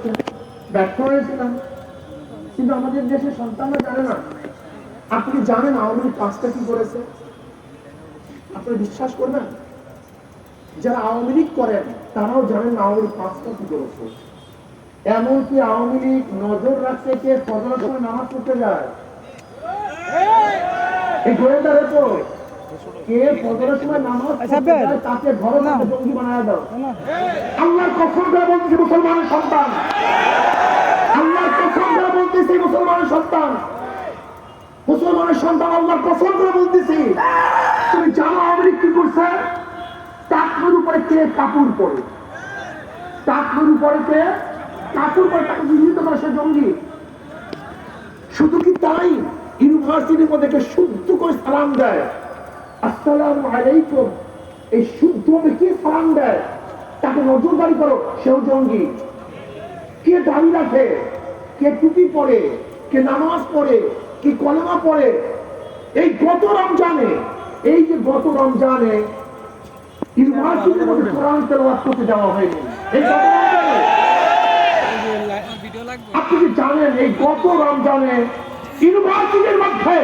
করেছে, ব্যর্থ হয়েছিলাম। কিন্তু আমাদের দেশের সন্তানরা জানে না। আপনি জানেন আওয়ামী লীগ কাজটা কি করেছে? আপনি বিশ্বাস করবেন, যারা আওয়ামী লীগ করেন তারাও জানেন আওয়ামী লীগ কাজটা কি করেছে। এমনকি আওয়ামী লীগ নজর রাখতে কে ফজরের সময় নামাজ পড়তে যায়, এই গোয়েন্দা রিপোর্ট, কে ফজরের সময় নামাজ পড়তে যায় তাকে ঘরে থেকে জঙ্গি বানায় দাও। আল্লাহর কসম করে বলতেছি মুসলমানের সন্তান, আল্লাহর কসম করে বলতেছি মুসলমানের সন্তান, মুসলমানের সন্তান, আল্লাহর কসম করে বলতেছি। তুমি জানো আওয়ামী লীগ কি করছে? টাকনুর উপরে কে কাপড় পরে, টাকনুর উপরে কে কাপড় পরে, তাকে বিহিত করে সে জঙ্গি। শুধু কি তাই, ইউনিভার্সিটির মধ্যে শুদ্ধ করে সালাম দেয়, আসসালামু আলাইকুম, এই শুদ্ধ ভাবে কে সালাম দেয় তাকে নজরদারি করো, সেও জঙ্গি। কে দাড়ি রাখে, কে টুপি পরে, কে নামাজ পড়ে, কে কলেমা পড়ে, এই গত রমজানে, এই যে গত রমজানে ইউনিভার্সিটির মধ্যে কোরআন তেলাওয়াত করতে যাওয়া হয়নি, এই গত রমজানে। আপনি কি জানেন এই গত রমজানে ইউনিভার্সিটির মধ্যে